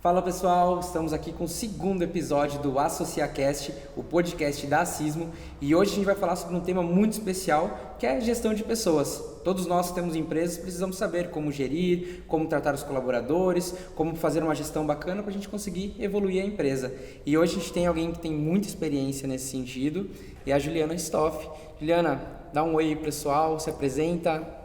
Fala pessoal, estamos aqui com o segundo episódio do AssociaCast, o podcast da Assismo, e hoje a gente vai falar sobre um tema muito especial, que é a gestão de pessoas. Todos nós que temos empresas precisamos saber como gerir, como tratar os colaboradores, como fazer uma gestão bacana para a gente conseguir evoluir a empresa. E hoje a gente tem alguém que tem muita experiência nesse sentido, e é a Juliana Stoff. Juliana, dá um oi aí pessoal, se apresenta.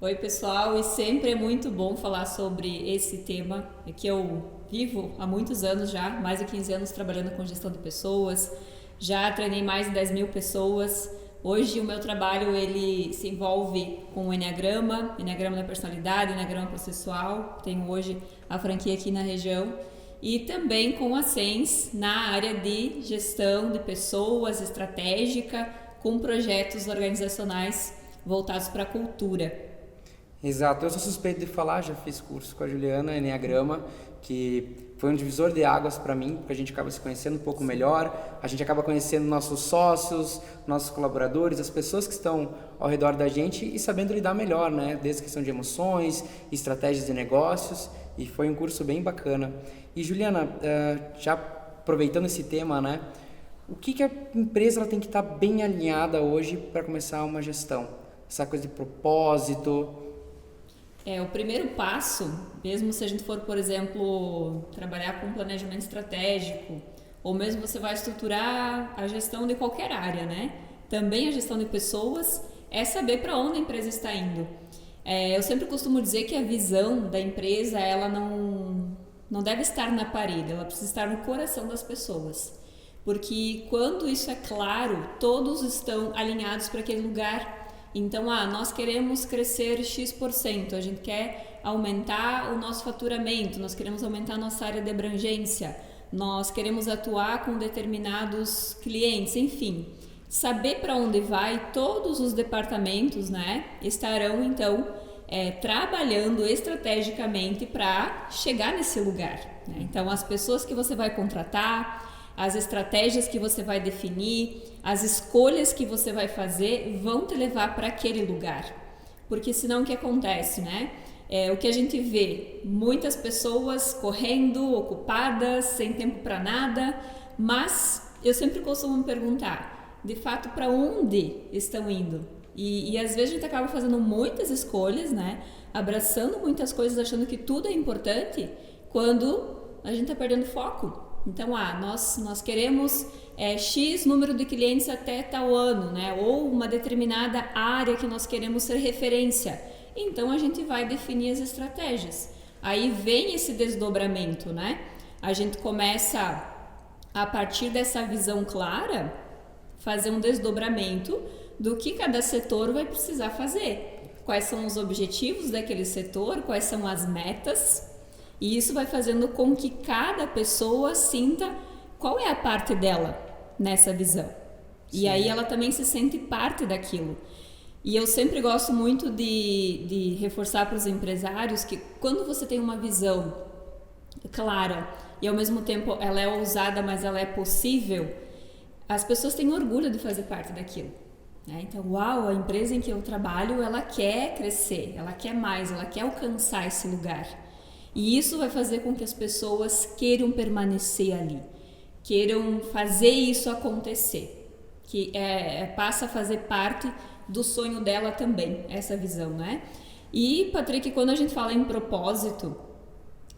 Oi pessoal, e sempre é muito bom falar sobre esse tema que eu vivo há muitos anos já, mais de 15 anos trabalhando com gestão de pessoas, já treinei mais de 10 mil pessoas. Hoje o meu trabalho ele se envolve com o Enneagrama da personalidade, Enneagrama processual, tenho hoje a franquia aqui na região, e também com a Sens na área de gestão de pessoas, estratégica, com projetos organizacionais voltados para a cultura. Exato, eu sou suspeito de falar, já fiz curso com a Juliana, Enneagrama, que foi um divisor de águas para mim, porque a gente acaba se conhecendo um pouco melhor, a gente acaba conhecendo nossos sócios, nossos colaboradores, as pessoas que estão ao redor da gente e sabendo lidar melhor, né? Desde a questão de emoções, estratégias de negócios, e foi um curso bem bacana. E Juliana, já aproveitando esse tema, né? O que a empresa ela tem que estar bem alinhada hoje para começar uma gestão? Essa coisa de propósito. O primeiro passo, mesmo se a gente for, por exemplo, trabalhar com planejamento estratégico, ou mesmo você vai estruturar a gestão de qualquer área, né? Também a gestão de pessoas é saber para onde a empresa está indo. Eu sempre costumo dizer que a visão da empresa, ela não deve estar na parede, ela precisa estar no coração das pessoas. Porque quando isso é claro, todos estão alinhados para aquele lugar. Então, nós queremos crescer X%, a gente quer aumentar o nosso faturamento, nós queremos aumentar a nossa área de abrangência, nós queremos atuar com determinados clientes, enfim. Saber para onde vai, todos os departamentos, né, estarão, então, trabalhando estrategicamente para chegar nesse lugar. Né? Então, as pessoas que você vai contratar, as estratégias que você vai definir, as escolhas que você vai fazer vão te levar para aquele lugar. Porque senão o que acontece, né? O que a gente vê, muitas pessoas correndo, ocupadas, sem tempo para nada, mas eu sempre costumo me perguntar, de fato, para onde estão indo? E às vezes a gente acaba fazendo muitas escolhas, né? Abraçando muitas coisas, achando que tudo é importante, quando a gente está perdendo foco. Então, nós queremos X número de clientes até tal ano, né? Ou uma determinada área que nós queremos ser referência. Então, a gente vai definir as estratégias. Aí vem esse desdobramento, né? A gente começa, a partir dessa visão clara, fazer um desdobramento do que cada setor vai precisar fazer. Quais são os objetivos daquele setor, quais são as metas. E isso vai fazendo com que cada pessoa sinta qual é a parte dela nessa visão. Sim. E aí ela também se sente parte daquilo. E eu sempre gosto muito de reforçar para os empresários que quando você tem uma visão clara e ao mesmo tempo ela é ousada, mas ela é possível, as pessoas têm orgulho de fazer parte daquilo. Né? Então, a empresa em que eu trabalho, ela quer crescer, ela quer mais, ela quer alcançar esse lugar. E isso vai fazer com que as pessoas queiram permanecer ali, queiram fazer isso acontecer, que passa a fazer parte do sonho dela também, essa visão, né? E, Patrick, quando a gente fala em propósito,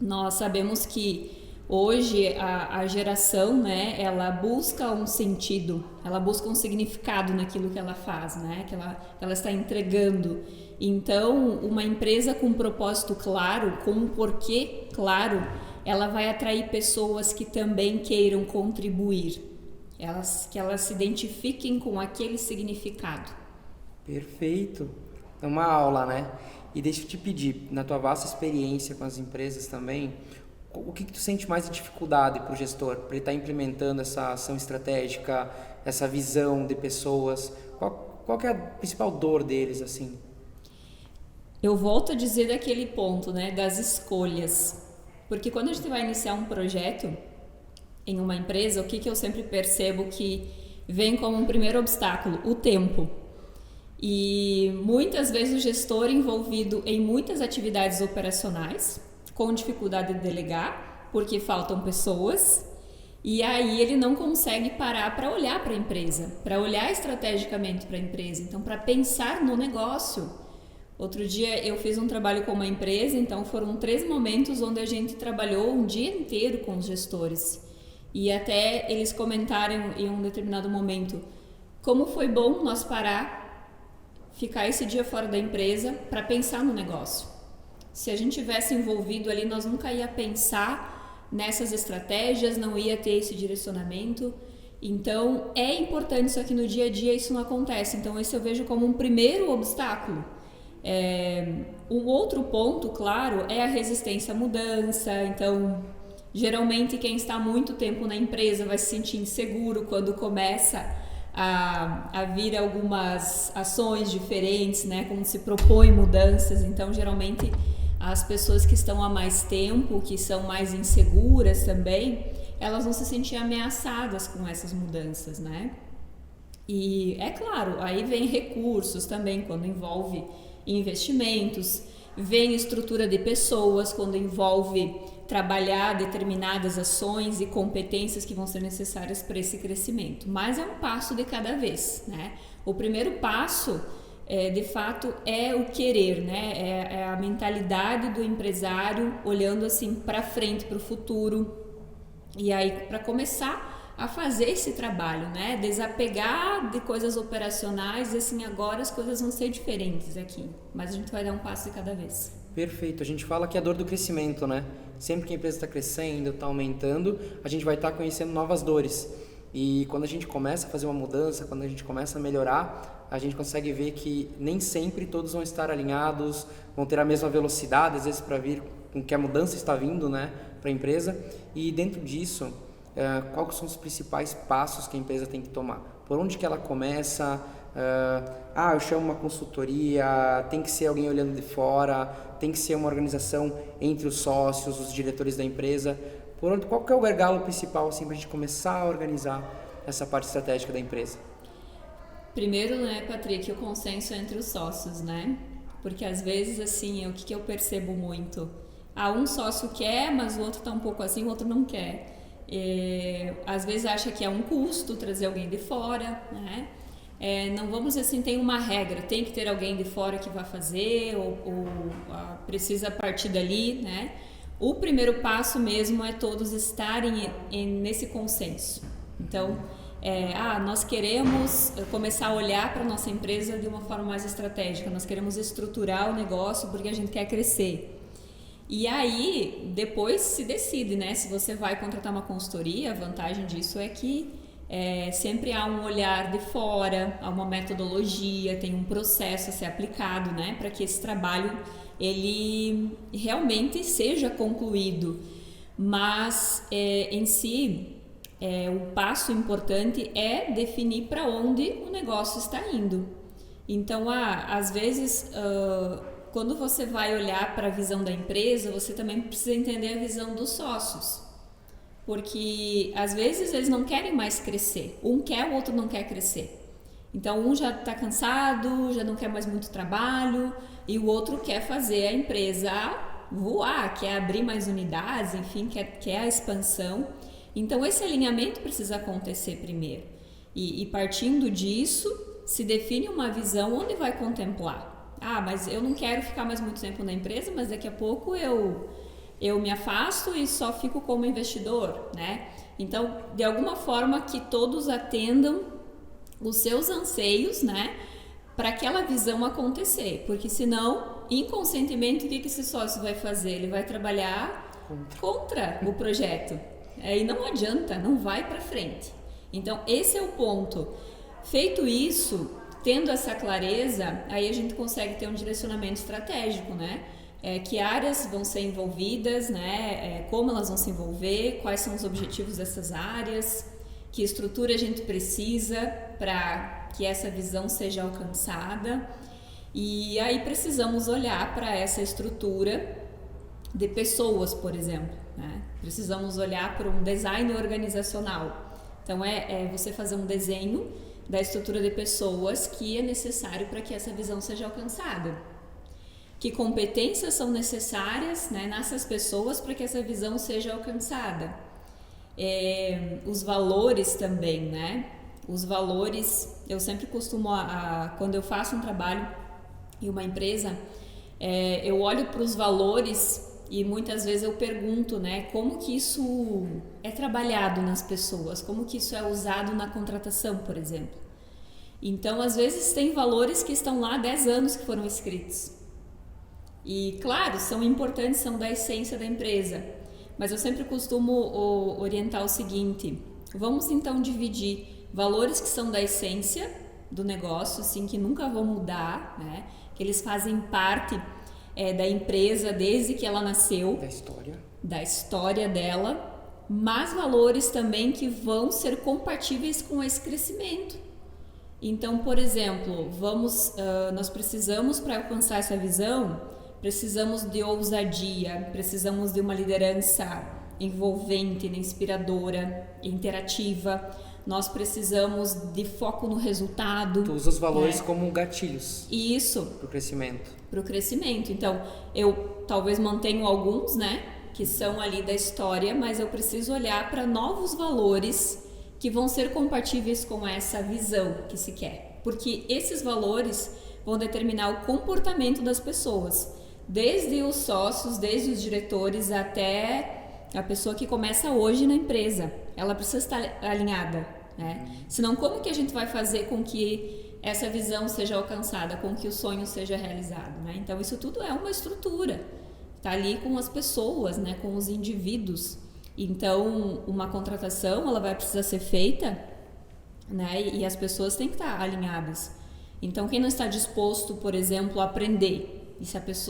nós sabemos que hoje a geração, né, ela busca um sentido, ela busca um significado naquilo que ela faz, né, que ela está entregando. Então, uma empresa com um propósito claro, com um porquê claro, ela vai atrair pessoas que também queiram contribuir, que elas se identifiquem com aquele significado. Perfeito. É uma aula, né? E deixa eu te pedir, na tua vasta experiência com as empresas também, o que tu sente mais de dificuldade para o gestor, para ele estar implementando essa ação estratégica, essa visão de pessoas? Qual que é a principal dor deles, assim? Eu volto a dizer daquele ponto, né, das escolhas. Porque quando a gente vai iniciar um projeto em uma empresa, o que eu sempre percebo que vem como um primeiro obstáculo? O tempo. E muitas vezes o gestor envolvido em muitas atividades operacionais, com dificuldade de delegar, porque faltam pessoas, e aí ele não consegue parar para olhar para a empresa, para olhar estrategicamente para a empresa, então para pensar no negócio. Outro dia eu fiz um trabalho com uma empresa, então foram 3 momentos onde a gente trabalhou um dia inteiro com os gestores. E até eles comentaram em um determinado momento como foi bom nós parar, ficar esse dia fora da empresa para pensar no negócio. Se a gente tivesse envolvido ali, nós nunca ia pensar nessas estratégias, não ia ter esse direcionamento. Então é importante, só que no dia a dia isso não acontece. Então esse eu vejo como um primeiro obstáculo. Um outro ponto, claro, é a resistência à mudança. Então, geralmente quem está há muito tempo na empresa vai se sentir inseguro quando começa a vir algumas ações diferentes, né? Quando se propõe mudanças. Então, geralmente as pessoas que estão há mais tempo, que são mais inseguras também, elas vão se sentir ameaçadas com essas mudanças, né? E é claro, aí vem recursos também, quando envolve investimentos, vem estrutura de pessoas, quando envolve trabalhar determinadas ações e competências que vão ser necessárias para esse crescimento. Mas é um passo de cada vez, né? O primeiro passo, de fato, é o querer, né? É a mentalidade do empresário olhando assim para frente, para o futuro. E aí, para começar a fazer esse trabalho, né? Desapegar de coisas operacionais, assim, agora as coisas vão ser diferentes aqui, mas a gente vai dar um passo de cada vez. Perfeito, a gente fala que é a dor do crescimento, né? Sempre que a empresa está crescendo, está aumentando, a gente vai estar conhecendo novas dores. E quando a gente começa a fazer uma mudança, quando a gente começa a melhorar, a gente consegue ver que nem sempre todos vão estar alinhados, vão ter a mesma velocidade, às vezes para vir com que a mudança está vindo, né, para a empresa. E dentro disso, quais são os principais passos que a empresa tem que tomar? Por onde que ela começa? Eu chamo uma consultoria, tem que ser alguém olhando de fora, tem que ser uma organização entre os sócios, os diretores da empresa. Qual que é o gargalo principal assim, para a gente começar a organizar essa parte estratégica da empresa? Primeiro, né, Patrick, o consenso entre os sócios, né? Porque às vezes, assim, o que eu percebo muito? Um sócio quer, mas o outro tá um pouco assim, o outro não quer. Às vezes acha que é um custo trazer alguém de fora, né? Não vamos dizer assim, tem uma regra, tem que ter alguém de fora que vai fazer ou precisa partir dali, né? O primeiro passo mesmo é todos estarem nesse consenso. Então, nós queremos começar a olhar para a nossa empresa de uma forma mais estratégica, nós queremos estruturar o negócio porque a gente quer crescer. E aí, depois se decide, né? Se você vai contratar uma consultoria, a vantagem disso é que sempre há um olhar de fora, há uma metodologia, tem um processo a ser aplicado, né? Para que esse trabalho ele realmente seja concluído. Mas, em si, o passo importante é definir para onde o negócio está indo. Então, às vezes... quando você vai olhar para a visão da empresa, você também precisa entender a visão dos sócios. Porque, às vezes, eles não querem mais crescer. Um quer, o outro não quer crescer. Então, um já está cansado, já não quer mais muito trabalho, e o outro quer fazer a empresa voar, quer abrir mais unidades, enfim, quer a expansão. Então, esse alinhamento precisa acontecer primeiro. E partindo disso, se define uma visão onde vai contemplar. Mas eu não quero ficar mais muito tempo na empresa, mas daqui a pouco eu me afasto e só fico como investidor, né? Então, de alguma forma que todos atendam os seus anseios, né? Para aquela visão acontecer, porque senão, inconscientemente, o que esse sócio vai fazer? Ele vai trabalhar contra o projeto. E não adianta, não vai para frente. Então, esse é o ponto. Feito isso... Tendo essa clareza, aí a gente consegue ter um direcionamento estratégico, né? Que áreas vão ser envolvidas, né? Como elas vão se envolver, quais são os objetivos dessas áreas, que estrutura a gente precisa para que essa visão seja alcançada. E aí precisamos olhar para essa estrutura de pessoas, por exemplo, né? Precisamos olhar para um design organizacional. Então, você fazer um desenho da estrutura de pessoas que é necessário para que essa visão seja alcançada. que competências são necessárias, né, nessas pessoas para que essa visão seja alcançada. Os valores também, né? Os valores, eu sempre costumo, quando eu faço um trabalho em uma empresa, eu olho para os valores e muitas vezes eu pergunto, né, como que isso é trabalhado nas pessoas, como que isso é usado na contratação, por exemplo. Então, às vezes, tem valores que estão lá há 10 anos que foram escritos. E, claro, são importantes, são da essência da empresa. Mas eu sempre costumo orientar o seguinte, vamos então dividir valores que são da essência do negócio, assim, que nunca vão mudar, né, que eles fazem parte da empresa desde que ela nasceu, da história dela, mas valores também que vão ser compatíveis com esse crescimento. Então, por exemplo, nós precisamos, para alcançar essa visão, precisamos de ousadia, precisamos de uma liderança envolvente, inspiradora, interativa. Nós precisamos de foco no resultado. Tu usa os valores como gatilhos. Isso. Para o crescimento. Para o crescimento. Então, eu talvez mantenho alguns, né, que são ali da história, mas eu preciso olhar para novos valores que vão ser compatíveis com essa visão que se quer. Porque esses valores vão determinar o comportamento das pessoas. Desde os sócios, desde os diretores até a pessoa que começa hoje na empresa. Ela precisa estar alinhada, né? Senão, como que a gente vai fazer com que essa visão seja alcançada, com que o sonho seja realizado, né? Então, isso tudo é uma estrutura. Está ali com as pessoas, né? Com os indivíduos. Então, uma contratação, ela vai precisar ser feita, né? E as pessoas têm que estar alinhadas. Então, quem não está disposto, por exemplo, a aprender,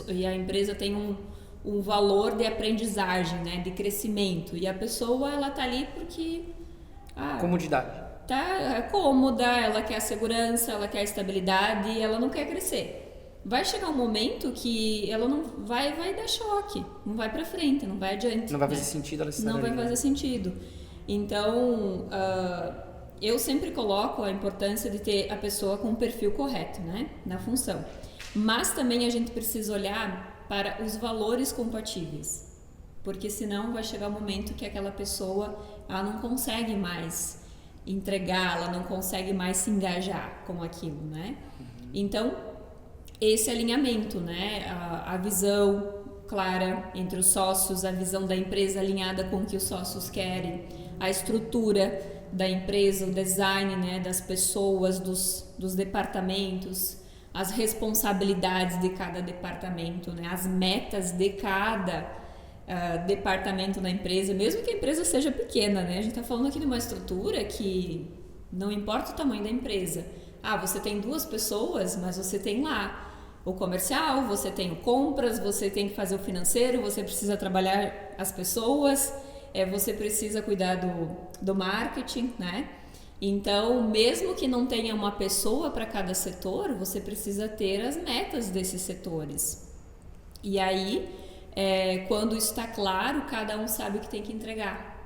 e a empresa tem um valor de aprendizagem, né, de crescimento, e a pessoa ela tá ali porque comodidade, tá cômoda, ela quer a segurança, ela quer a estabilidade, e ela não quer crescer. Vai chegar um momento que ela não vai dar choque, não vai para frente, não vai adiante, não vai fazer sentido ela estar não vai fazer sentido. Então eu sempre coloco a importância de ter a pessoa com o perfil correto, né, na função. Mas também a gente precisa olhar para os valores compatíveis, porque senão vai chegar um momento que aquela pessoa ela não consegue mais entregar, ela não consegue mais se engajar com aquilo, né? Então, esse alinhamento, né? A visão clara entre os sócios, a visão da empresa alinhada com o que os sócios querem, a estrutura da empresa, o design, né? Das pessoas, dos departamentos, as responsabilidades de cada departamento, né? As metas de cada departamento da empresa, mesmo que a empresa seja pequena, né? A gente está falando aqui de uma estrutura que não importa o tamanho da empresa. Você tem 2 pessoas, mas você tem lá o comercial, você tem o compras, você tem que fazer o financeiro, você precisa trabalhar as pessoas, você precisa cuidar do marketing, né? Então, mesmo que não tenha uma pessoa para cada setor, você precisa ter as metas desses setores. E aí, quando isso está claro, cada um sabe o que tem que entregar.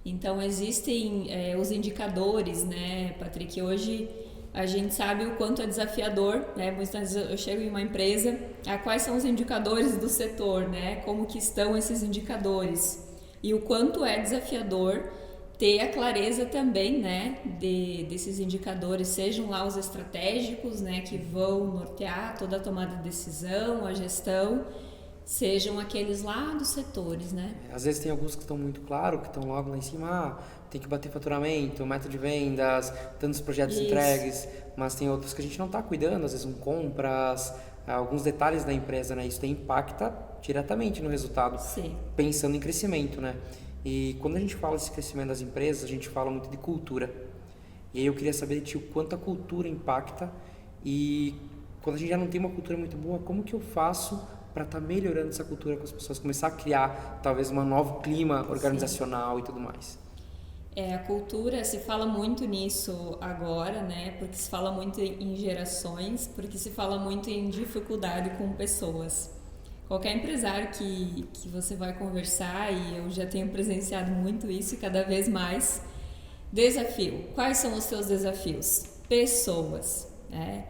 Então, existem os indicadores, né, Patrick? Hoje, a gente sabe o quanto é desafiador, né? Muitas vezes eu chego em uma empresa, quais são os indicadores do setor, né? Como que estão esses indicadores? E o quanto é desafiador ter a clareza também, né, desses indicadores, sejam lá os estratégicos, né, que vão nortear toda a tomada de decisão, a gestão, sejam aqueles lá dos setores, né? Às vezes tem alguns que estão muito claros, que estão logo lá em cima, tem que bater faturamento, meta de vendas, tantos projetos entregues, mas tem outros que a gente não está cuidando, às vezes compras, alguns detalhes da empresa, né? Isso impacta diretamente no resultado, pensando em crescimento, né? E quando a gente fala desse crescimento das empresas, a gente fala muito de cultura. E aí eu queria saber de ti o quanto a cultura impacta e quando a gente já não tem uma cultura muito boa, como que eu faço para estar melhorando essa cultura com as pessoas, começar a criar talvez um novo clima organizacional e tudo mais? A cultura, se fala muito nisso agora, né? Porque se fala muito em gerações, porque se fala muito em dificuldade com pessoas. Qualquer empresário que você vai conversar, e eu já tenho presenciado muito isso e cada vez mais, desafio. Quais são os seus desafios? Pessoas, né?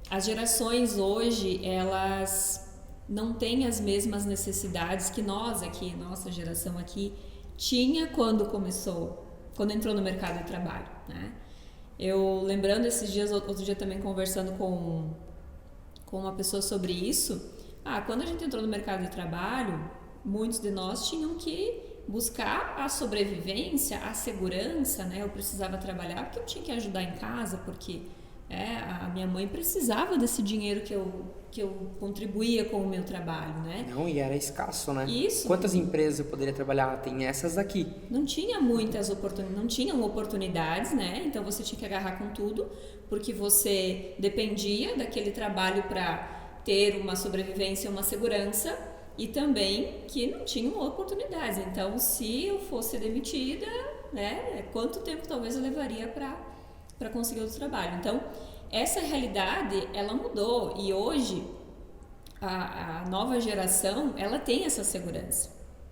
as gerações hoje, elas não têm as mesmas necessidades que nós aqui, nossa geração aqui, tinha quando entrou no mercado de trabalho, né? Eu lembrando esses dias, outro dia também conversando com uma pessoa sobre isso, quando a gente entrou no mercado de trabalho, muitos de nós tinham que buscar a sobrevivência, a segurança, né? Eu precisava trabalhar porque eu tinha que ajudar em casa, porque a minha mãe precisava desse dinheiro que eu contribuía com o meu trabalho, né? Não, e era escasso, né? Isso. Quantas empresas eu poderia trabalhar? Tem essas aqui. Não tinha muitas oportunidades, não tinham oportunidades, né? Então você tinha que agarrar com tudo, porque você dependia daquele trabalho para ter uma sobrevivência, uma segurança, e também que não tinham oportunidades. Então, se eu fosse demitida, né? Quanto tempo talvez eu levaria para conseguir outro trabalho? Então, essa realidade, ela mudou, e hoje a nova geração, ela tem essa segurança,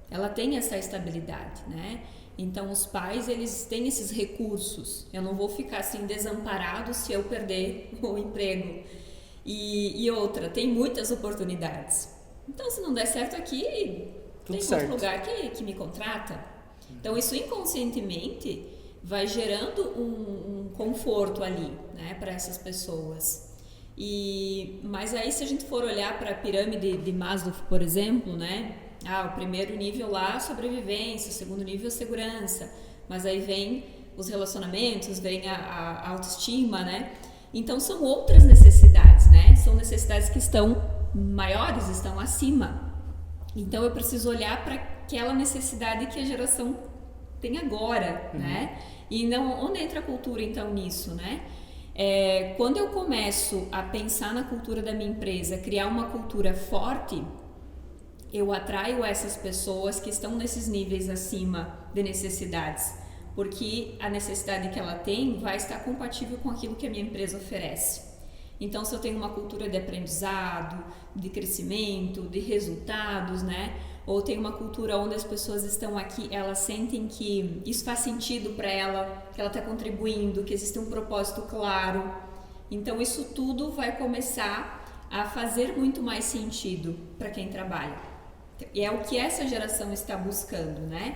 ela tem essa estabilidade, né? Então, os pais, eles têm esses recursos. Eu não vou ficar assim desamparado se eu perder o emprego. E outra, tem muitas oportunidades. Então, se não der certo aqui, tem outro lugar que me contrata. Então, isso inconscientemente vai gerando um conforto ali, né, para essas pessoas. Mas aí, se a gente for olhar para a pirâmide de Maslow, por exemplo, né, o primeiro nível lá, sobrevivência, o segundo nível, segurança, mas aí vem os relacionamentos, vem a autoestima, né? Então, são outras necessidades, né? São necessidades que estão maiores, estão acima. Então, eu preciso olhar para aquela necessidade que a geração tem agora, né? E não, onde entra a cultura, então, nisso, né? Quando eu começo a pensar na cultura da minha empresa, criar uma cultura forte, eu atraio essas pessoas que estão nesses níveis acima de necessidades, porque a necessidade que ela tem vai estar compatível com aquilo que a minha empresa oferece. Então, se eu tenho uma cultura de aprendizado, de crescimento, de resultados, né? Ou tem uma cultura onde as pessoas estão aqui, elas sentem que isso faz sentido para ela, que ela está contribuindo, que existe um propósito claro. Então, isso tudo vai começar a fazer muito mais sentido para quem trabalha. E é o que essa geração está buscando, né?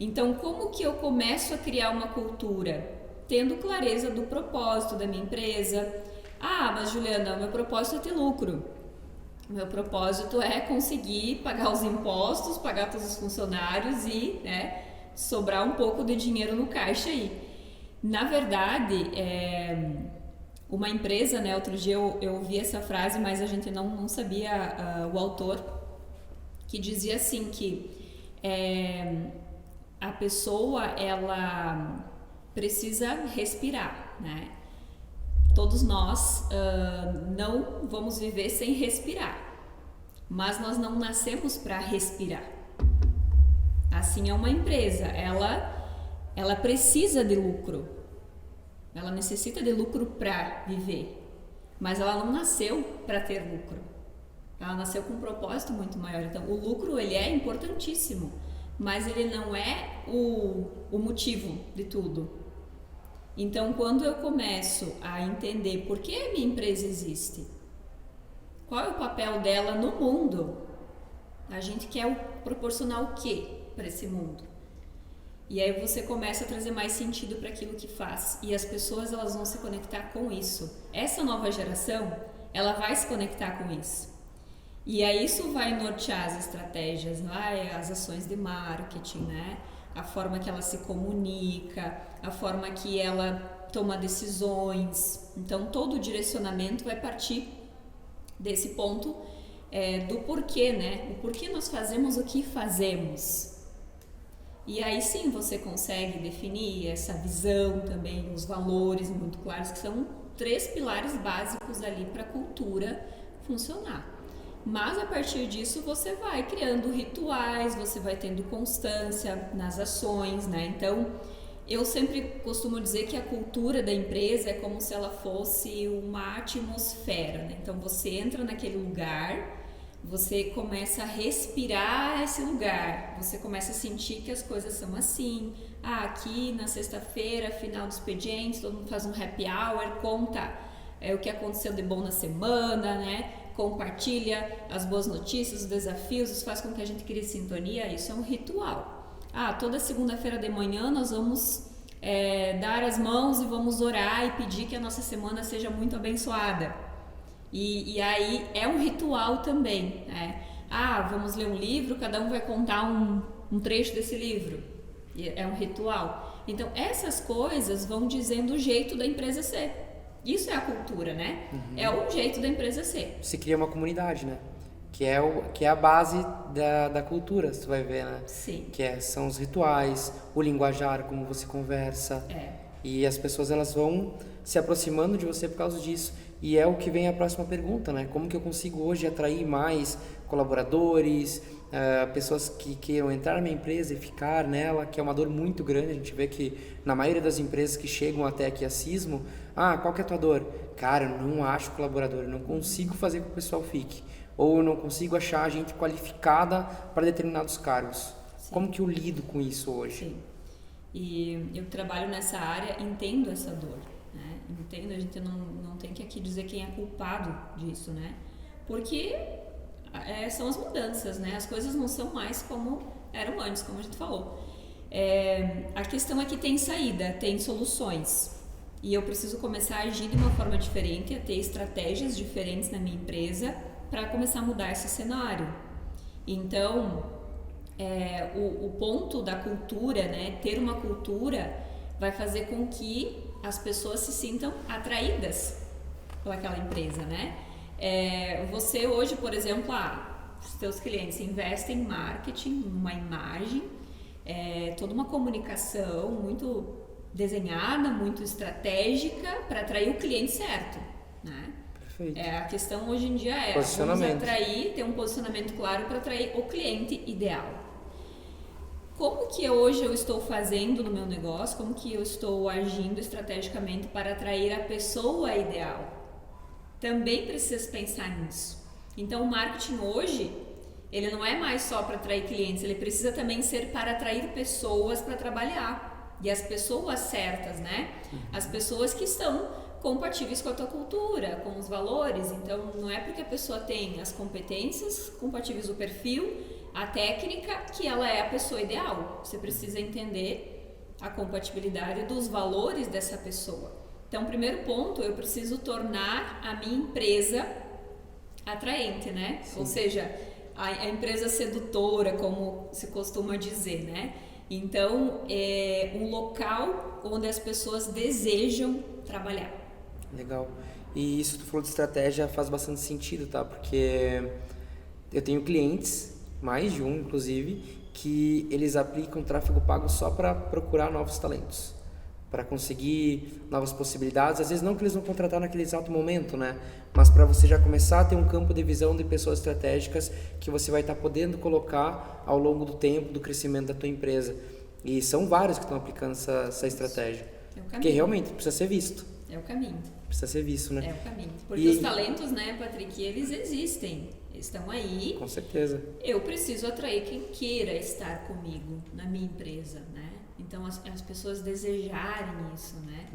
Então, como que eu começo a criar uma cultura? Tendo clareza do propósito da minha empresa. Mas Juliana, o meu propósito é ter lucro. O meu propósito é conseguir pagar os impostos, pagar todos os funcionários e, né, sobrar um pouco de dinheiro no caixa aí. Na verdade, uma empresa, né, outro dia eu ouvi essa frase, mas a gente não sabia o autor, que dizia assim que a pessoa, ela precisa respirar, né? Todos nós não vamos viver sem respirar, mas nós não nascemos para respirar. Assim é uma empresa, ela precisa de lucro, ela necessita de lucro para viver, mas ela não nasceu para ter lucro, ela nasceu com um propósito muito maior. Então, o lucro, ele é importantíssimo, mas ele não é o motivo de tudo. Então, quando eu começo a entender por que a minha empresa existe, qual é o papel dela no mundo, a gente quer proporcionar o quê para esse mundo? E aí você começa a trazer mais sentido para aquilo que faz. E as pessoas, elas vão se conectar com isso. Essa nova geração, ela vai se conectar com isso. E aí isso vai nortear as estratégias, as ações de marketing, né? A forma que ela se comunica, a forma que ela toma decisões. Então, todo o direcionamento vai partir desse ponto do porquê, né? O porquê nós fazemos o que fazemos. E aí sim você consegue definir essa visão também, os valores muito claros, que são 3 pilares básicos ali para a cultura funcionar. Mas a partir disso você vai criando rituais, você vai tendo constância nas ações, né? Então, eu sempre costumo dizer que a cultura da empresa é como se ela fosse uma atmosfera, né? Então, você entra naquele lugar, você começa a respirar esse lugar, você começa a sentir que as coisas são assim. Aqui na sexta-feira, final do expediente, todo mundo faz um happy hour, conta o que aconteceu de bom na semana, né? Compartilha as boas notícias, os desafios, isso faz com que a gente crie sintonia, isso é um ritual. Toda segunda-feira de manhã nós vamos dar as mãos e vamos orar e pedir que a nossa semana seja muito abençoada. E aí é um ritual também, né? Vamos ler um livro, cada um vai contar um trecho desse livro. É um ritual. Então essas coisas vão dizendo o jeito da empresa ser. Isso é a cultura, né? É o jeito da empresa ser. Se cria uma comunidade, né? Que é a base da cultura, você vai ver, né? Sim. São os rituais, o linguajar, como você conversa. E as pessoas elas vão se aproximando de você por causa disso. E é o que vem a próxima pergunta, né? Como que eu consigo hoje atrair mais colaboradores, pessoas que queiram entrar na minha empresa e ficar nela, que é uma dor muito grande. A gente vê que na maioria das empresas que chegam até aqui a Sismo, qual que é a tua dor? Cara, eu não acho colaborador, eu não consigo fazer com que o pessoal fique. Ou eu não consigo achar gente qualificada para determinados cargos. Sim. Como que eu lido com isso hoje? Sim. E eu trabalho nessa área, entendo essa dor. Né? Entendo, a gente não tem que aqui dizer quem é culpado disso, né? Porque são as mudanças, né? As coisas não são mais como eram antes, como a gente falou. A questão é que tem saída, tem soluções. E eu preciso começar a agir de uma forma diferente, a ter estratégias diferentes na minha empresa para começar a mudar esse cenário. Então, o ponto da cultura, né? Ter uma cultura vai fazer com que as pessoas se sintam atraídas por aquela empresa, né? Você hoje, por exemplo, os seus clientes investem em marketing, uma imagem, toda uma comunicação muito desenhada, muito estratégica para atrair o cliente certo, né? Perfeito. A questão hoje em dia vamos atrair, ter um posicionamento claro para atrair o cliente ideal. Como que hoje eu estou fazendo no meu negócio, como que eu estou agindo estrategicamente para atrair a pessoa ideal? Também precisa pensar nisso. Então o marketing hoje, ele não é mais só para atrair clientes, ele precisa também ser para atrair pessoas para trabalhar. E as pessoas certas, né? As pessoas que estão compatíveis com a tua cultura, com os valores. Então não é porque a pessoa tem as competências compatíveis, o perfil, a técnica, que ela é a pessoa ideal. Você precisa entender a compatibilidade dos valores dessa pessoa. Então, primeiro ponto, eu preciso tornar a minha empresa atraente, né? Sim. Ou seja, a empresa sedutora, como se costuma dizer, né? Então, é um local onde as pessoas desejam trabalhar. Legal. E isso que tu falou de estratégia faz bastante sentido, tá? Porque eu tenho clientes, mais de um inclusive, que eles aplicam tráfego pago só para procurar novos talentos, para conseguir novas possibilidades. Às vezes não que eles vão contratar naquele exato momento, né? Mas para você já começar a ter um campo de visão de pessoas estratégicas que você vai estar podendo colocar ao longo do tempo, do crescimento da tua empresa. E são vários que estão aplicando essa estratégia. Porque realmente precisa ser visto. É o caminho. Precisa ser visto, né? É o caminho. Porque os talentos, né, Patrick, eles existem. Estão aí. Com certeza. Eu preciso atrair quem queira estar comigo na minha empresa, né? Então, as pessoas desejarem isso, né?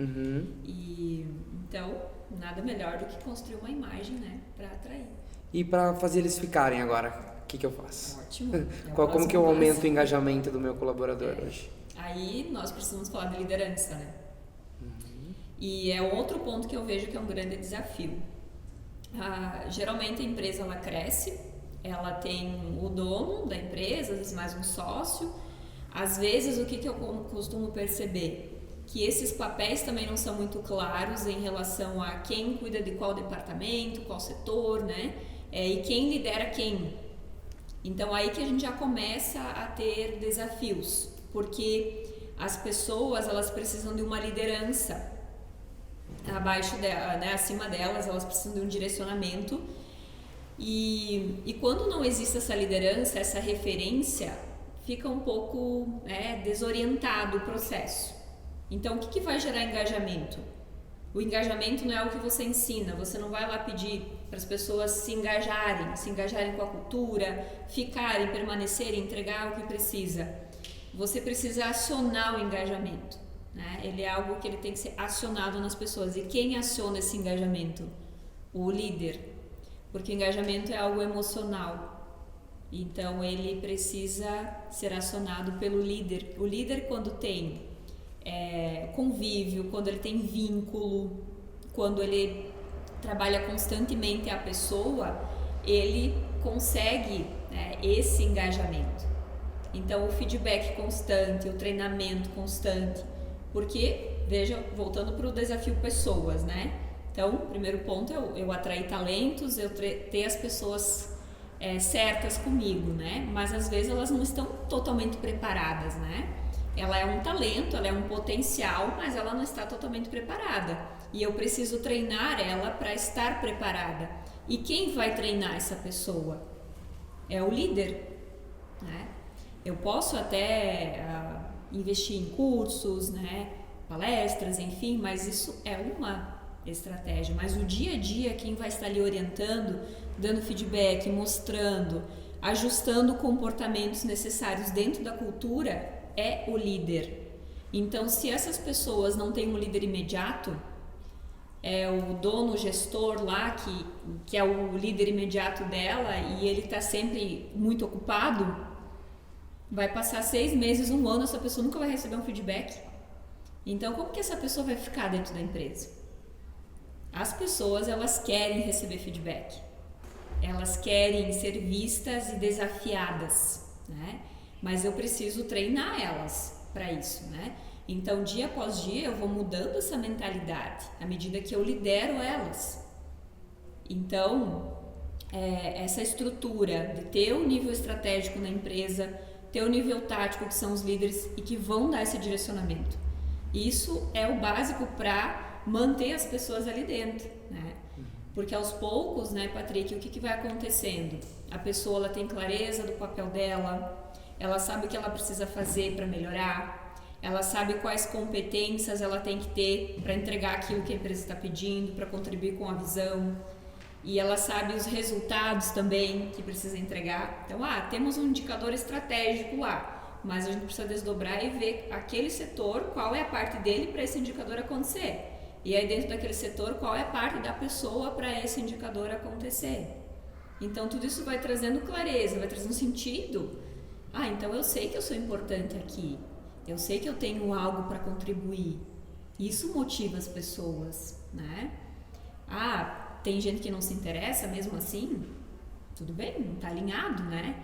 E então, nada melhor do que construir uma imagem, né? Para atrair. E para fazer eles ficarem agora, o que eu faço? Ótimo. Como que eu aumento o engajamento do meu colaborador hoje? Aí nós precisamos falar de liderança, né? E é outro ponto que eu vejo que é um grande desafio. Geralmente a empresa ela cresce, ela tem o dono da empresa, às vezes mais um sócio. Às vezes o que eu costumo perceber? Que esses papéis também não são muito claros em relação a quem cuida de qual departamento, qual setor, né? E quem lidera quem. Então aí que a gente já começa a ter desafios, porque as pessoas elas precisam de uma liderança abaixo dela, né? Acima delas, elas precisam de um direcionamento. E quando não existe essa liderança, essa referência, fica um pouco desorientado o processo. Então, o que vai gerar engajamento? O engajamento não é o que você ensina, você não vai lá pedir para as pessoas se engajarem com a cultura, ficarem, permanecerem, entregar o que precisa. Você precisa acionar o engajamento. né? Ele é algo que ele tem que ser acionado nas pessoas. E quem aciona esse engajamento? O líder. Porque o engajamento é algo emocional. Então, ele precisa ser acionado pelo líder. O líder, quando tem convívio, quando ele tem vínculo, quando ele trabalha constantemente a pessoa, ele consegue esse engajamento. Então, o feedback constante, o treinamento constante. Porque, veja, voltando para o desafio pessoas, né? Então, o primeiro ponto é eu atrair talentos, eu ter as pessoas certas comigo, né? Mas às vezes elas não estão totalmente preparadas, né? Ela é um talento, ela é um potencial, mas ela não está totalmente preparada. E eu preciso treinar ela para estar preparada. E quem vai treinar essa pessoa? É o líder, né? Eu posso até investir em cursos, né? Palestras, enfim, mas isso é uma estratégia. Mas o dia a dia, quem vai estar ali orientando, dando feedback, mostrando, ajustando comportamentos necessários dentro da cultura é o líder. Então, se essas pessoas não têm um líder imediato, o dono, o gestor lá, que é o líder imediato dela e ele está sempre muito ocupado, vai passar 6 meses, 1 ano, essa pessoa nunca vai receber um feedback. Então, como que essa pessoa vai ficar dentro da empresa? As pessoas, elas querem receber feedback. Elas querem ser vistas e desafiadas, né? Mas eu preciso treinar elas para isso, né? Então, dia após dia, eu vou mudando essa mentalidade à medida que eu lidero elas. Então, essa estrutura de ter o nível estratégico na empresa, ter o nível tático, que são os líderes e que vão dar esse direcionamento. Isso é o básico para manter as pessoas ali dentro, né? Porque aos poucos, né, Patrick, o que vai acontecendo? A pessoa ela tem clareza do papel dela, ela sabe o que ela precisa fazer para melhorar, ela sabe quais competências ela tem que ter para entregar aquilo que a empresa está pedindo, para contribuir com a visão, e ela sabe os resultados também que precisa entregar. Então, temos um indicador estratégico lá, mas a gente precisa desdobrar e ver aquele setor, qual é a parte dele para esse indicador acontecer. E aí dentro daquele setor, qual é a parte da pessoa para esse indicador acontecer. Então tudo isso vai trazendo clareza, vai trazendo sentido. Então eu sei que eu sou importante aqui, eu sei que eu tenho algo para contribuir. Isso motiva as pessoas, né? Tem gente que não se interessa mesmo assim? Tudo bem, não está alinhado, né?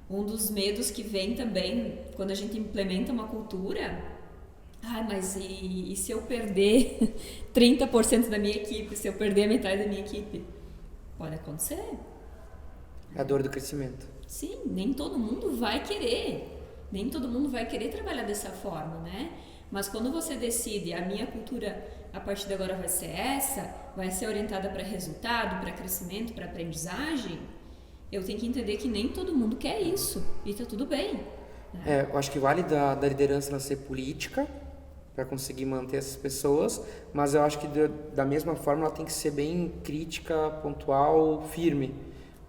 Um dos medos que vem também quando a gente implementa uma cultura... mas e se eu perder 30% da minha equipe, se eu perder a metade da minha equipe? Pode acontecer. É a dor do crescimento. Sim, nem todo mundo vai querer trabalhar dessa forma, né? Mas quando você decide, a minha cultura a partir de agora vai ser essa, vai ser orientada para resultado, para crescimento, para aprendizagem, eu tenho que entender que nem todo mundo quer isso, e tá tudo bem. Né? Eu acho que vale da liderança ela ser política, para conseguir manter essas pessoas, mas eu acho que da mesma forma ela tem que ser bem crítica, pontual, firme,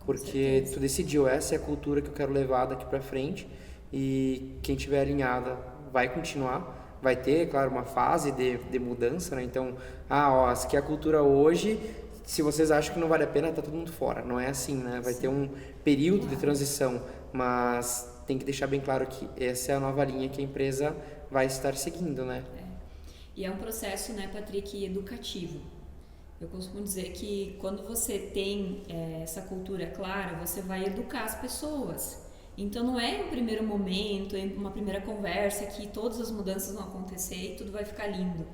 porque tu decidiu, essa é a cultura que eu quero levar daqui para frente, e quem tiver alinhada vai continuar, vai ter, claro, uma fase de mudança, né? Então, essa aqui é a cultura hoje, se vocês acham que não vale a pena, tá todo mundo fora, não é assim, né? Vai ter um período de transição, mas tem que deixar bem claro que essa é a nova linha que a empresa vai estar seguindo, né? E é um processo, né, Patrick, educativo. Eu costumo dizer que quando você tem essa cultura clara, você vai educar as pessoas. Então não é em um primeiro momento, em uma primeira conversa que todas as mudanças vão acontecer e tudo vai ficar lindo.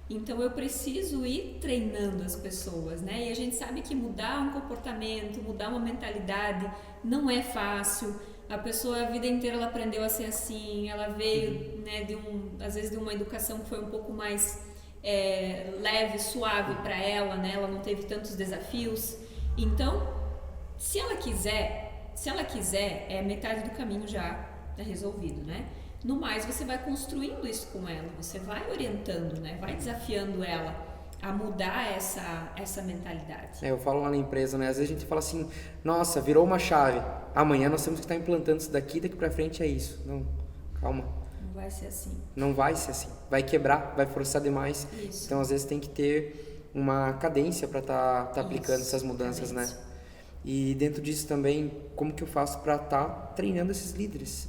Então eu preciso ir treinando as pessoas, né? E a gente sabe que mudar um comportamento, mudar uma mentalidade não é fácil. A pessoa a vida inteira ela aprendeu a ser assim, ela veio, né, às vezes de uma educação que foi um pouco mais leve, suave para ela, né? Ela não teve tantos desafios. Então, se ela quiser, metade do caminho já está resolvido, né? No mais, você vai construindo isso com ela, você vai orientando, né? Vai desafiando ela a mudar essa mentalidade. Eu falo lá na empresa, né? Às vezes a gente fala assim, nossa, virou uma chave, amanhã nós temos que estar implantando isso daqui pra frente é isso. Não, calma. Não vai ser assim. Não vai ser assim. Vai quebrar, vai forçar demais. Isso. Então, às vezes, tem que ter uma cadência para tá aplicando essas mudanças, cadência. né? E dentro disso também, como que eu faço para estar treinando esses líderes?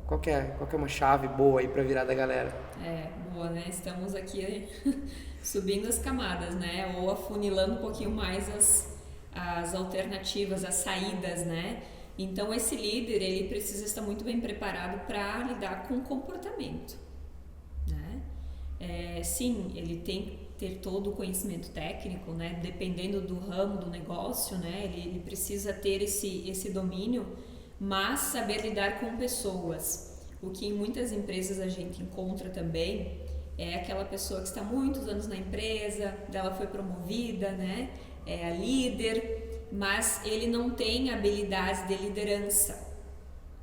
Qual que é uma chave boa aí para virar da galera? Boa, né? Estamos aqui subindo as camadas, né? Ou afunilando um pouquinho mais as alternativas, as saídas, né? Então, esse líder, ele precisa estar muito bem preparado para lidar com o comportamento, né? Sim, ele tem que ter todo o conhecimento técnico, né? Dependendo do ramo do negócio, né? Ele precisa ter esse domínio, mas saber lidar com pessoas. O que em muitas empresas a gente encontra também é aquela pessoa que está muitos anos na empresa, ela foi promovida, né? É a líder, mas ele não tem habilidades de liderança,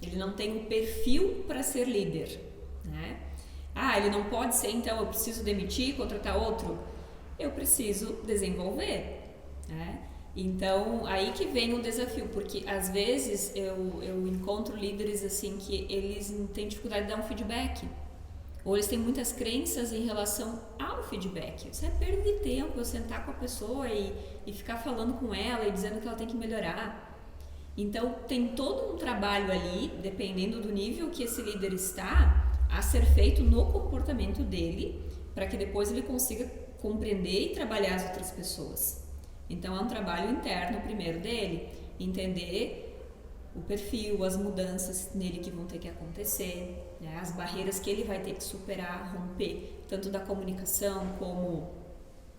ele não tem o perfil para ser líder, né? Ele não pode ser, então eu preciso demitir, contratar outro? Eu preciso desenvolver, né? Então, aí que vem o desafio, porque às vezes eu encontro líderes assim que eles não têm dificuldade de dar um feedback, ou eles têm muitas crenças em relação ao feedback. Isso é perda de tempo, eu sentar com a pessoa e ficar falando com ela e dizendo que ela tem que melhorar. Então, tem todo um trabalho ali, dependendo do nível que esse líder está, a ser feito no comportamento dele, para que depois ele consiga compreender e trabalhar as outras pessoas. Então, é um trabalho interno primeiro dele, entender o perfil, as mudanças nele que vão ter que acontecer, né? As barreiras que ele vai ter que superar, romper, tanto da comunicação como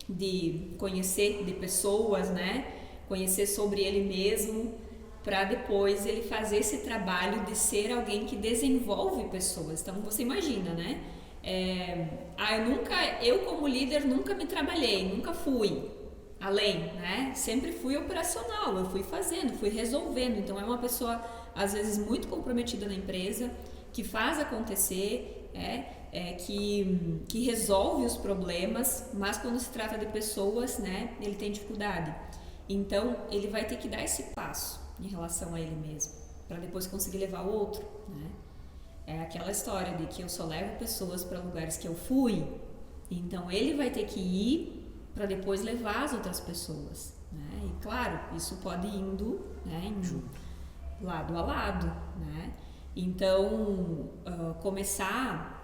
de conhecer de pessoas, né? Conhecer sobre ele mesmo, para depois ele fazer esse trabalho de ser alguém que desenvolve pessoas. Então, você imagina, né? Eu como líder nunca me trabalhei, nunca fui além, né? Sempre fui operacional, eu fui fazendo, fui resolvendo. Então, é uma pessoa, às vezes, muito comprometida na empresa, que faz acontecer, que resolve os problemas, mas quando se trata de pessoas, né, ele tem dificuldade. Então, ele vai ter que dar esse passo em relação a ele mesmo, para depois conseguir levar o outro, né? É aquela história de que eu só levo pessoas para lugares que eu fui, então ele vai ter que ir para depois levar as outras pessoas, né? E claro, isso pode ir indo, né, lado a lado, né? Então, começar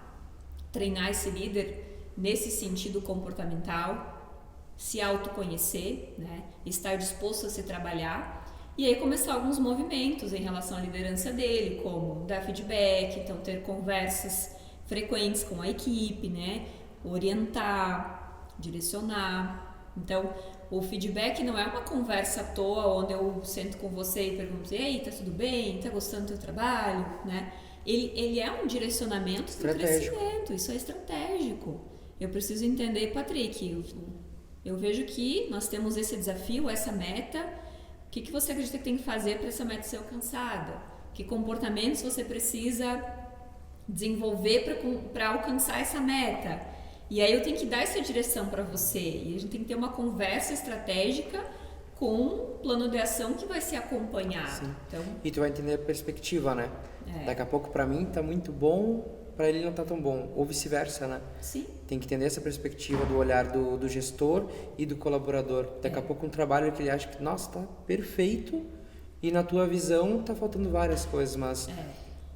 a treinar esse líder nesse sentido comportamental, se autoconhecer, né? Estar disposto a se trabalhar. E aí começar alguns movimentos em relação à liderança dele, como dar feedback, então ter conversas frequentes com a equipe, né? Orientar, direcionar. Então, o feedback não é uma conversa à toa onde eu sento com você e pergunto: "Ei, tá tudo bem? Tá gostando do teu trabalho?", né? Ele é um direcionamento do crescimento, isso é estratégico. Eu preciso entender, Patrick, eu vejo que nós temos esse desafio, essa meta. O que você acredita que tem que fazer para essa meta ser alcançada? Que comportamentos você precisa desenvolver para alcançar essa meta? E aí eu tenho que dar essa direção para você. E a gente tem que ter uma conversa estratégica com um plano de ação que vai ser acompanhado. Então, e tu vai entender a perspectiva, né? Daqui a pouco para mim tá muito bom, para ele não tá tão bom, ou vice-versa, né? Sim. Tem que entender essa perspectiva do olhar do gestor e do colaborador. Daqui a pouco um trabalho que ele acha que, nossa, tá perfeito, e na tua visão tá faltando várias coisas, mas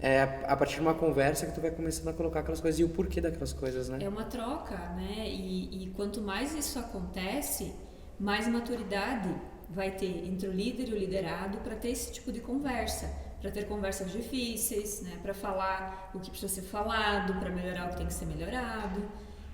é a partir de uma conversa que tu vai começando a colocar aquelas coisas e o porquê daquelas coisas, né? É uma troca, né? E quanto mais isso acontece, mais maturidade vai ter entre o líder e o liderado para ter esse tipo de conversa, para ter conversas difíceis, né? Para falar o que precisa ser falado, para melhorar o que tem que ser melhorado.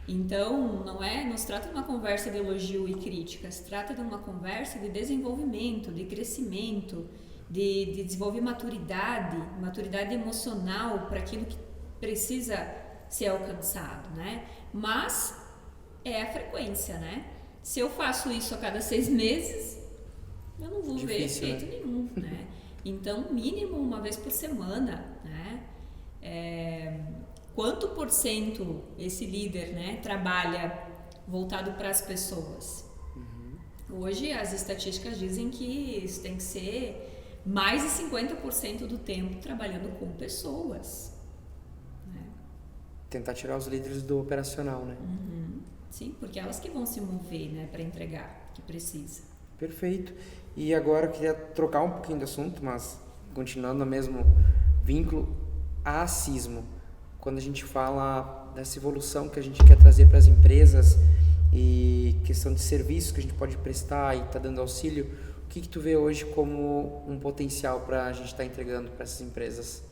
Então, não se trata de uma conversa de elogio e crítica, se trata de uma conversa de desenvolvimento, de crescimento, de desenvolver maturidade emocional para aquilo que precisa ser alcançado, né? Mas é a frequência, né? Se eu faço isso a cada 6 meses, eu não vou ver efeito nenhum, né? Então, mínimo uma vez por semana, né? Quanto por cento esse líder, né, trabalha voltado para as pessoas? Hoje as estatísticas dizem que isso tem que ser mais de 50% do tempo trabalhando com pessoas, Tentar tirar os líderes do operacional, né? Sim, porque elas que vão se mover, né, para entregar o que precisa. Perfeito. E agora eu queria trocar um pouquinho de assunto, mas continuando no mesmo vínculo, ACISMO. Quando a gente fala dessa evolução que a gente quer trazer para as empresas e questão de serviços que a gente pode prestar e tá dando auxílio, o que tu vê hoje como um potencial para a gente estar entregando para essas empresas?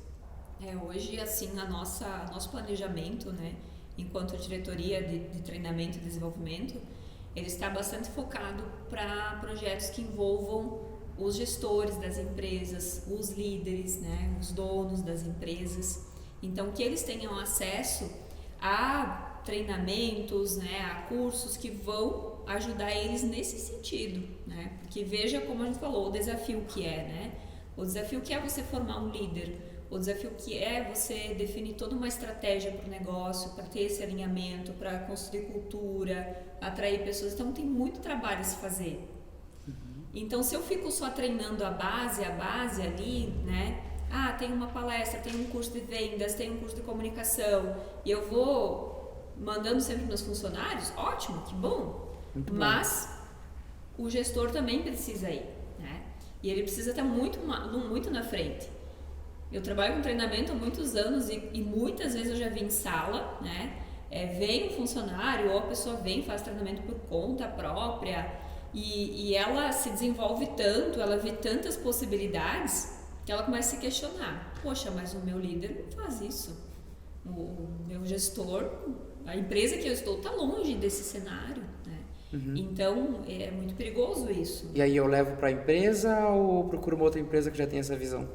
Hoje, assim, nosso planejamento, né, enquanto diretoria de treinamento e desenvolvimento, ele está bastante focado para projetos que envolvam os gestores das empresas, os líderes, né, os donos das empresas. Então, que eles tenham acesso a treinamentos, né, a cursos que vão ajudar eles nesse sentido, né? Porque veja como a gente falou, o desafio que é, né? O desafio que é você formar um líder, o desafio que é você definir toda uma estratégia para o negócio, para ter esse alinhamento, para construir cultura, atrair pessoas. Então, tem muito trabalho a se fazer. Então, se eu fico só treinando a base ali, né? Tem uma palestra, tem um curso de vendas, tem um curso de comunicação, e eu vou mandando sempre meus funcionários, ótimo, que bom. Mas o gestor também precisa ir, né? E ele precisa estar muito na frente. Eu trabalho com treinamento há muitos anos e muitas vezes eu já vi em sala, né? Vem um funcionário ou a pessoa vem e faz treinamento por conta própria e ela se desenvolve tanto, ela vê tantas possibilidades que ela começa a se questionar. Poxa, mas o meu líder não faz isso. O meu gestor, a empresa que eu estou está longe desse cenário, né? Então, é muito perigoso isso. E aí eu levo para a empresa ou procuro uma outra empresa que já tem essa visão?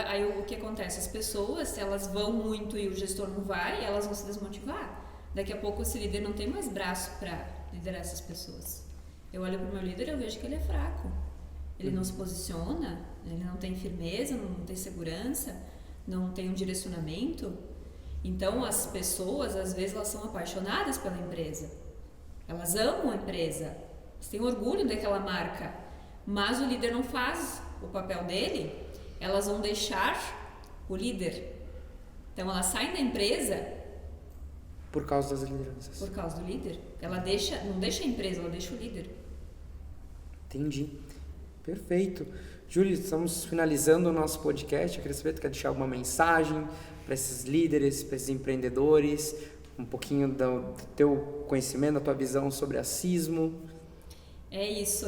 Aí o que acontece? As pessoas, se elas vão muito e o gestor não vai, elas vão se desmotivar. Daqui a pouco esse líder não tem mais braço para liderar essas pessoas. Eu olho para o meu líder e eu vejo que ele é fraco. Ele não se posiciona, ele não tem firmeza, não tem segurança, não tem um direcionamento. Então, as pessoas, às vezes, elas são apaixonadas pela empresa. Elas amam a empresa, elas têm orgulho daquela marca. Mas o líder não faz o papel dele, elas vão deixar o líder. Então, elas saem da empresa por causa das lideranças. Por causa do líder. Ela não deixa a empresa, ela deixa o líder. Entendi. Perfeito. Júlia, estamos finalizando o nosso podcast. Eu queria saber, tu quer deixar alguma mensagem para esses líderes, para esses empreendedores, um pouquinho do teu conhecimento, da tua visão sobre ACISMO? É isso,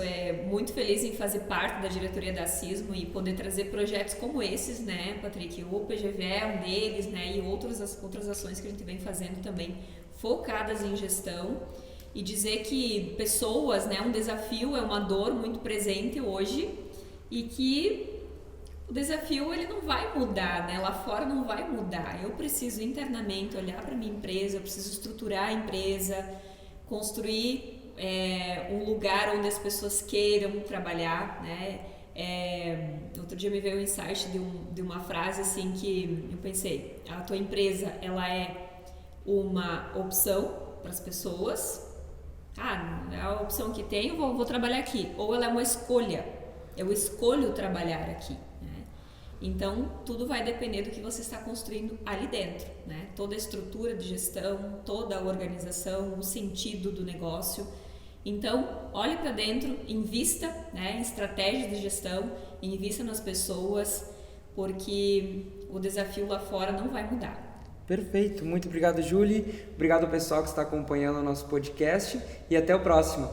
muito feliz em fazer parte da diretoria da ACISMO e poder trazer projetos como esses, né, Patrick? O PGV é um deles, né, e outras ações que a gente vem fazendo também focadas em gestão. E dizer que pessoas, né, um desafio, é uma dor muito presente hoje e que o desafio ele não vai mudar, né? Lá fora não vai mudar. Eu preciso internamente olhar para a minha empresa, eu preciso estruturar a empresa, construir um lugar onde as pessoas queiram trabalhar, né? Outro dia me veio um insight de uma frase assim que eu pensei, a tua empresa ela é uma opção para as pessoas. É a opção que tenho, vou trabalhar aqui. Ou ela é uma escolha, eu escolho trabalhar aqui, né? Então, tudo vai depender do que você está construindo ali dentro, né? Toda a estrutura de gestão, toda a organização, o sentido do negócio. Então, olhe para dentro, invista, né, em estratégias de gestão, invista nas pessoas, porque o desafio lá fora não vai mudar. Perfeito, muito obrigado, Julie. Obrigado ao pessoal que está acompanhando o nosso podcast e até o próximo.